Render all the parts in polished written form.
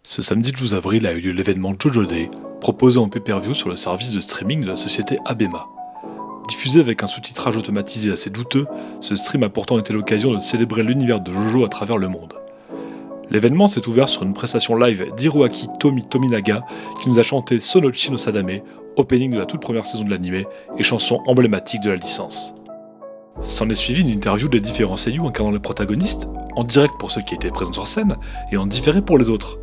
Ce samedi 12 avril a eu lieu l'événement JoJo Day, proposé en pay-per-view sur le service de streaming de la société Abema. Diffusé avec un sous-titrage automatisé assez douteux, ce stream a pourtant été l'occasion de célébrer l'univers de JoJo à travers le monde. L'événement s'est ouvert sur une prestation live d'Hiroaki Tominaga qui nous a chanté Sonochi no Sadame, opening de la toute première saison de l'anime et chanson emblématique de la licence. S'en est suivi une interview des différents seiyuu incarnant les protagonistes, en direct pour ceux qui étaient présents sur scène et en différé pour les autres.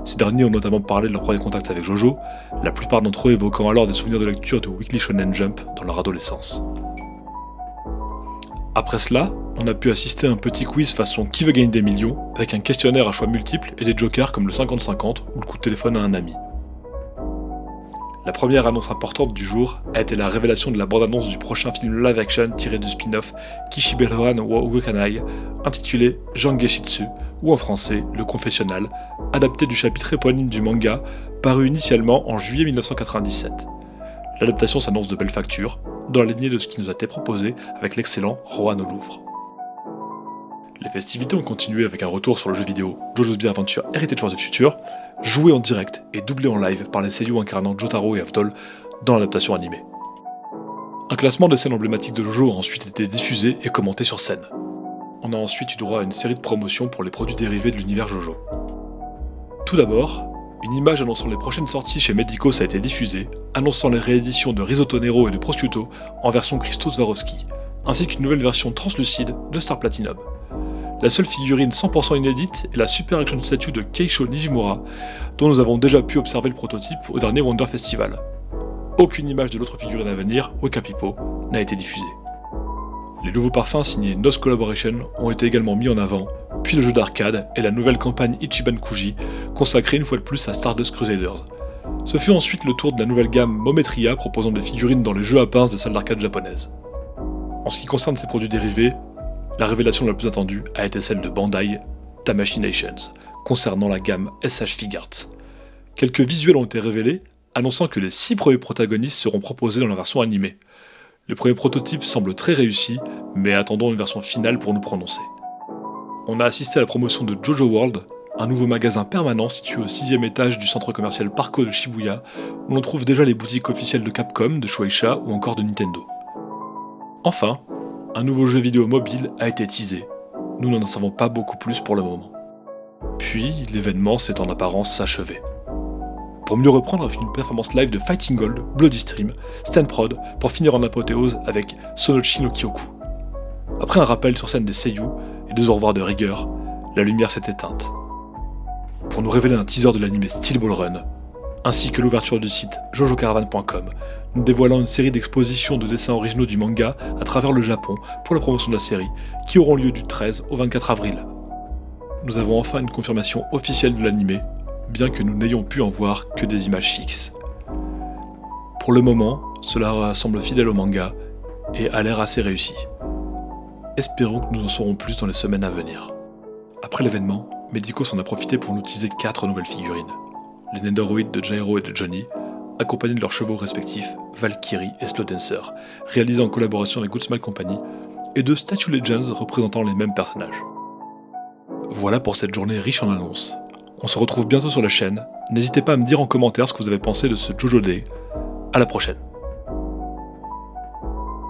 Ces derniers ont notamment parlé de leur premier contact avec JoJo, la plupart d'entre eux évoquant alors des souvenirs de lecture de Weekly Shonen Jump dans leur adolescence. Après cela, on a pu assister à un petit quiz façon Qui veut gagner des millions, avec un questionnaire à choix multiples et des jokers comme le 50-50 ou le coup de téléphone à un ami. La première annonce importante du jour a été la révélation de la bande-annonce du prochain film live-action tiré du spin-off Kishiberan wa Uekanai, intitulé Jangeshitsu, ou en français Le Confessionnal, adapté du chapitre éponyme du manga, paru initialement en juillet 1997. L'adaptation s'annonce de belle facture, dans la lignée de ce qui nous a été proposé avec l'excellent Rohan au Louvre. Les festivités ont continué avec un retour sur le jeu vidéo JoJo's Bizarre Adventure Heritage of the Future, joué en direct et doublé en live par les seiyuu incarnant Jotaro et Aftol dans l'adaptation animée. Un classement des scènes emblématiques de JoJo a ensuite été diffusé et commenté sur scène. On a ensuite eu droit à une série de promotions pour les produits dérivés de l'univers JoJo. Tout d'abord, une image annonçant les prochaines sorties chez Medicos a été diffusée, annonçant les rééditions de Risotto Nero et de Prosciutto en version Christo Swarovski, ainsi qu'une nouvelle version translucide de Star Platinum. La seule figurine 100% inédite est la Super Action Statue de Keisho Nijimura, dont nous avons déjà pu observer le prototype au dernier Wonder Festival. Aucune image de l'autre figurine à venir, Wekapipo, n'a été diffusée. Les nouveaux parfums signés NOS Collaboration ont été également mis en avant, puis le jeu d'arcade et la nouvelle campagne Ichiban Kuji, consacrée une fois de plus à Stardust Crusaders. Ce fut ensuite le tour de la nouvelle gamme Mometria proposant des figurines dans les jeux à pinces des salles d'arcade japonaises. En ce qui concerne ces produits dérivés, la révélation la plus attendue a été celle de Bandai, Tamashii-Nations, concernant la gamme SH Figuarts. Quelques visuels ont été révélés, annonçant que les 6 premiers protagonistes seront proposés dans la version animée. Le premier prototype semble très réussi, mais attendons une version finale pour nous prononcer. On a assisté à la promotion de JoJo World, un nouveau magasin permanent situé au 6e étage du centre commercial Parco de Shibuya, où l'on trouve déjà les boutiques officielles de Capcom, de Shueisha ou encore de Nintendo. Enfin, un nouveau jeu vidéo mobile a été teasé. Nous n'en savons pas beaucoup plus pour le moment. Puis, l'événement s'est en apparence achevé. Pour mieux reprendre avec une performance live de Fighting Gold, Bloody Stream, Stand Prod, pour finir en apothéose avec Sonochi no Kyoku. Après un rappel sur scène des seiyuu et 2 au revoir de rigueur, la lumière s'est éteinte. Pour nous révéler un teaser de l'anime Steel Ball Run, ainsi que l'ouverture du site jojocaravan.com, nous dévoilant une série d'expositions de dessins originaux du manga à travers le Japon pour la promotion de la série, qui auront lieu du 13 au 24 avril. Nous avons enfin une confirmation officielle de l'anime, bien que nous n'ayons pu en voir que des images fixes. Pour le moment, cela semble fidèle au manga et a l'air assez réussi. Espérons que nous en saurons plus dans les semaines à venir. Après l'événement, Medicos en a profité pour nous teaser 4 nouvelles figurines. Les Nendoroids de Jairo et de Johnny, accompagnés de leurs chevaux respectifs, Valkyrie et Slow Dancer, réalisés en collaboration avec Good Smile Company, et 2 Statue Legends représentant les mêmes personnages. Voilà pour cette journée riche en annonces. On se retrouve bientôt sur la chaîne, n'hésitez pas à me dire en commentaire ce que vous avez pensé de ce JoJo Day. À la prochaine.